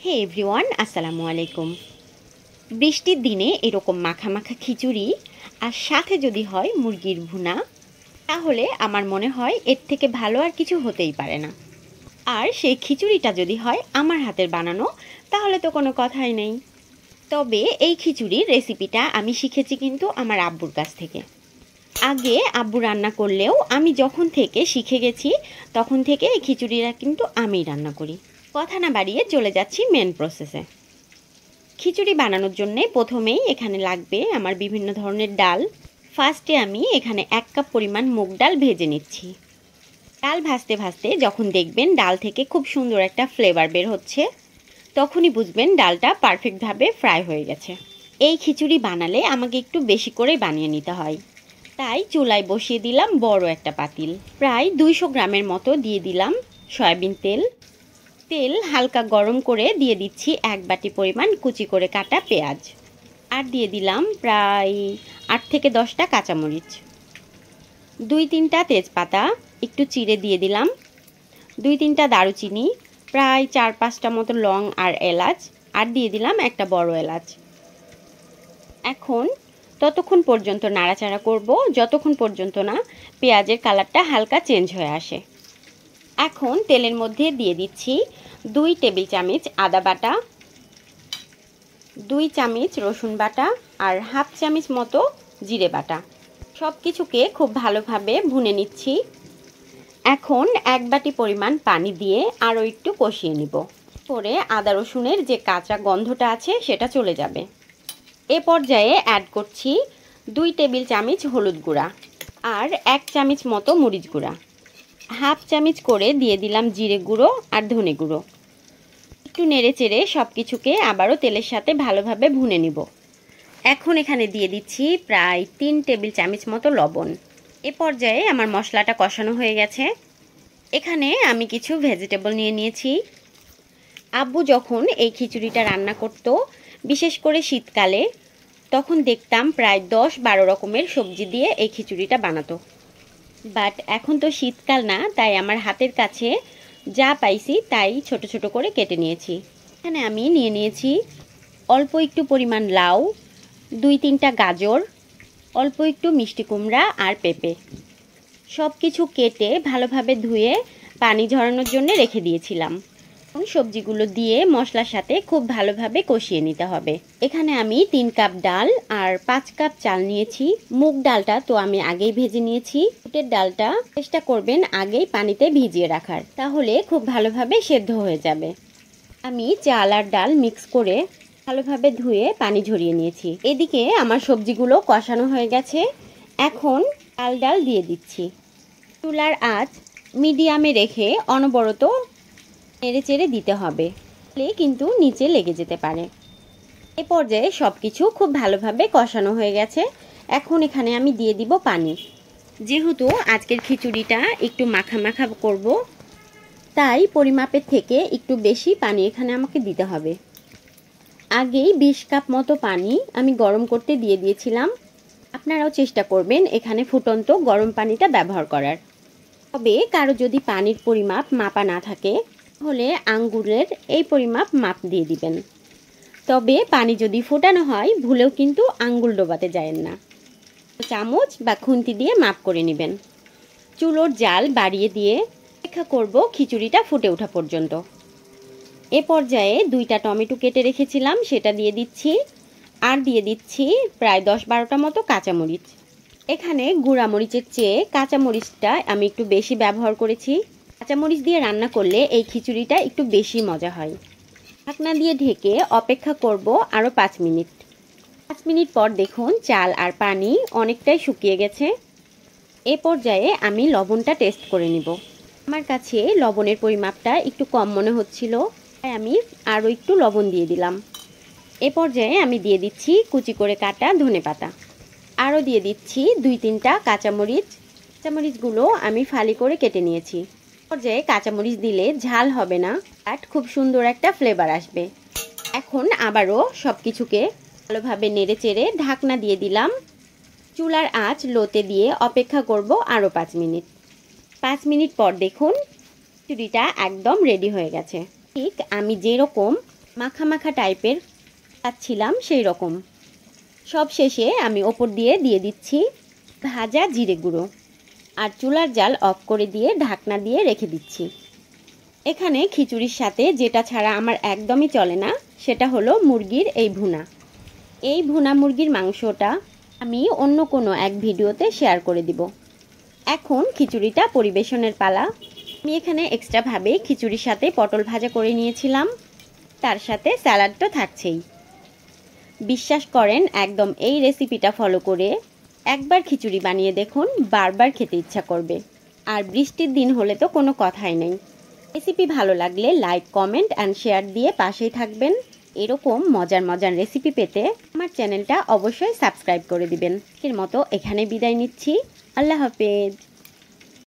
হে everyone, আসসালামু আলাইকুম। বৃষ্টির দিনে এরকম মাখা মাখা খিচুড়ি আর সাথে যদি হয় মুরগির ভুনা, তাহলে আমার মনে হয় এর থেকে ভালো আর কিছু হতেই পারে না। আর সেই খিচুড়িটা যদি হয় আমার হাতের বানানো, তাহলে তো কোনো কথাই নেই। তবে এই খিচুড়ির রেসিপিটা আমি শিখেছি কিন্তু আমার আব্বুর কাছ থেকে। আগে আব্বু রান্না করলেও আমি যখন থেকে শিখে গেছি তখন থেকে এই খিচুড়িটা কিন্তু আমিই রান্না করি। কথা না বাড়িয়ে চলে যাচ্ছি মেন প্রসেসে। খিচুড়ি বানানোর জন্যে প্রথমেই এখানে লাগবে আমার বিভিন্ন ধরনের ডাল। ফার্স্টে আমি এখানে 1 কাপ পরিমাণ মুগ ডাল ভেজে নিচ্ছি। ডাল ভাজতে ভাজতে যখন দেখবেন ডাল থেকে খুব সুন্দর একটা ফ্লেভার বের হচ্ছে, তখনই বুঝবেন ডালটা পারফেক্টভাবে ফ্রাই হয়ে গেছে। এই খিচুড়ি বানালে আমাকে একটু বেশি করে বানিয়ে নিতে হয়, তাই চুলায় বসিয়ে দিলাম বড় একটা পাতিল। প্রায় 200 গ্রামের মতো দিয়ে দিলাম সয়াবিন তেল। তেল হালকা গরম করে দিয়ে দিচ্ছি 1 বাটি পরিমাণ কুচি করে কাটা পেঁয়াজ, আর দিয়ে দিলাম প্রায় 8 থেকে 10টা কাঁচামরিচ, 2-3টা তেজপাতা একটু চিড়ে দিয়ে দিলাম, 2-3টা দারুচিনি, প্রায় 4-5টা মতো লং আর এলাচ, আর দিয়ে দিলাম একটা বড় এলাচ। এখন ততক্ষণ পর্যন্ত নাড়াচাড়া করব যতক্ষণ পর্যন্ত না পেঁয়াজের কালারটা হালকা চেঞ্জ হয়ে আসে। এখন তেলের মধ্যে দিয়ে দিচ্ছি 2 টেবিল চামচ আদা বাটা, 2 চামচ রসুন বাটা, আর হাফ চামচ মতো জিরে বাটা। সব কিছুকে খুব ভালোভাবে ভুনে নিচ্ছি। এখন 1 বাটি পরিমাণ পানি দিয়ে আরও একটু কষিয়ে নিব, পরে আদা রসুনের যে কাঁচা গন্ধটা আছে সেটা চলে যাবে। এ পর্যায়ে অ্যাড করছি 2 টেবিল চামচ হলুদ গুঁড়া আর 1 চামচ মতো মরিচ গুঁড়া। হাফ চামচ করে দিয়ে দিলাম জিরে গুঁড়ো আর ধনে গুঁড়ো। একটু নেড়ে চেড়ে সব কিছুকে আবারও তেলের সাথে ভালোভাবে ভুনে নিব। এখন এখানে দিয়ে দিচ্ছি প্রায় 3 টেবিল চামচ মতো লবণ। এ পর্যায়ে আমার মশলাটা কষানো হয়ে গেছে। এখানে আমি কিছু ভেজিটেবল নিয়ে নিয়েছি। আব্বু যখন এই খিচুড়িটা রান্না করত, বিশেষ করে শীতকালে, তখন দেখতাম প্রায় 10-12 রকমের সবজি দিয়ে এই খিচুড়িটা বানাতো। বাট এখন তো শীতকাল না, তাই আমার হাতের কাছে যা পাইছি তাই ছোট ছোট করে কেটে নিয়েছি। এখানে আমি নিয়ে নিয়েছি অল্প একটু পরিমাণ লাউ, 2-3টা গাজর, অল্প একটু মিষ্টি কুমড়া আর পেঁপে। সব কিছু কেটে ভালোভাবে ধুয়ে পানি ঝরানোর জন্য রেখে দিয়েছিলাম। সবজিগুলো দিয়ে মশলার সাথে খুব ভালোভাবে কষিয়ে নিতে হবে। এখানে আমি 3 কাপ ডাল আর 5 কাপ চাল নিয়েছি। মুগ ডালটা তো আমি আগেই ভেজে নিয়েছি। বুটের ডালটা চেষ্টা করবেন আগেই পানিতে ভিজিয়ে রাখার, তাহলে খুব ভালোভাবে সেদ্ধ হয়ে যাবে। আমি চাল আর ডাল মিক্স করে ভালোভাবে ধুয়ে পানি ঝরিয়ে নিয়েছি। এদিকে আমার সবজিগুলো কষানো হয়ে গেছে। এখন ডাল দিয়ে দিচ্ছি। চুলার আঁচ মিডিয়ামে রেখে অনবরত নেড়ে চেড়ে দিতে হবে, তাহলে কিন্তু নিচে লেগে যেতে পারে। এ পর্যায়ে সব কিছু খুব ভালোভাবে কষানো হয়ে গেছে। এখন এখানে আমি দিয়ে দিব পানি। যেহেতু আজকের খিচুড়িটা একটু মাখা মাখা করব, তাই পরিমাপের থেকে একটু বেশি পানি এখানে আমাকে দিতে হবে। আগেই 20 কাপ মতো পানি আমি গরম করতে দিয়ে দিয়েছিলাম। আপনারাও চেষ্টা করবেন এখানে ফুটন্ত গরম পানিটা ব্যবহার করার। তবে কারো যদি পানির পরিমাপ মাপা না থাকে, তাহলে আঙ্গুরের এই পরিমাপ মাপ দিয়ে দিবেন। তবে পানি যদি ফোটানো হয় ভুলেও কিন্তু আঙ্গুল ডোবাতে যায়েন না, চামচ বা খুন্তি দিয়ে মাপ করে নেবেন। চুলোর জাল বাড়িয়ে দিয়ে অপেক্ষা করব খিচুড়িটা ফুটে ওঠা পর্যন্ত। এ পর্যায়ে 2টা টমেটো কেটে রেখেছিলাম সেটা দিয়ে দিচ্ছি, আর দিয়ে দিচ্ছি প্রায় 10-12টা মতো কাঁচামরিচ। এখানে গুঁড়া মরিচের চেয়ে কাঁচামরিচটা আমি একটু বেশি ব্যবহার করেছি। কাঁচামরিচ দিয়ে রান্না করলে এই খিচুড়িটা একটু বেশি মজা হয়। ঢাকনা দিয়ে ঢেকে অপেক্ষা করব আরও 5 মিনিট। 5 মিনিট পর দেখুন চাল আর পানি অনেকটাই শুকিয়ে গেছে। এ পর্যায়ে আমি লবণটা টেস্ট করে নিব। আমার কাছে লবণের পরিমাপটা একটু কম মনে হচ্ছিল, তাই আমি আরও একটু লবণ দিয়ে দিলাম। এ পর্যায়ে আমি দিয়ে দিচ্ছি কুচি করে কাটা ধনেপাতা, আরও দিয়ে দিচ্ছি 2-3টা কাঁচামরিচ। কাঁচামরিচগুলো আমি ফালি করে কেটে নিয়েছি। পর্যায়ে কাঁচামরিচ দিলে ঝাল হবে না, বাট খুব সুন্দর একটা ফ্লেভার আসবে। এখন আবারও সব কিছুকে ভালোভাবে নেড়ে চেড়ে ঢাকনা দিয়ে দিলাম। চুলার আঁচ লোতে দিয়ে অপেক্ষা করব আরও 5 মিনিট। 5 মিনিট পর দেখুন খিচুড়িটা একদম রেডি হয়ে গেছে। ঠিক আমি যেরকম মাখা মাখা টাইপের খাচ্ছিলাম সেই রকম। সব শেষে আমি ওপর দিয়ে দিচ্ছি ভাজা জিরে গুঁড়ো আর চুলার জাল অফ করে দিয়ে ঢাকনা দিয়ে রেখে দিচ্ছি। এখানে খিচুড়ির সাথে যেটা ছাড়া আমার একদমই চলে না সেটা হলো মুরগির এই ভুনা। এই ভুনা মুরগির মাংসটা আমি অন্য কোনো এক ভিডিওতে শেয়ার করে দিব। এখন খিচুড়িটা পরিবেশনের পালা। আমি এখানে এক্সট্রাভাবে খিচুড়ির সাথে পটল ভাজা করে নিয়েছিলাম, তার সাথে স্যালাড তো থাকছেই। বিশ্বাস করেন একদম এই রেসিপিটা ফলো করে একবার খিচুড়ি বানিয়ে দেখুন, বারবার খেতে ইচ্ছা করবে। আর বৃষ্টির দিন হলে তো কোনো কথাই নেই। রেসিপি ভালো লাগলে লাইক, কমেন্ট অ্যান্ড শেয়ার দিয়ে পাশেই থাকবেন। এরকম মজার মজার রেসিপি পেতে আমার চ্যানেলটা অবশ্যই সাবস্ক্রাইব করে দিবেন। এর মতো এখানে বিদায় নিচ্ছি। আল্লাহ হাফেজ।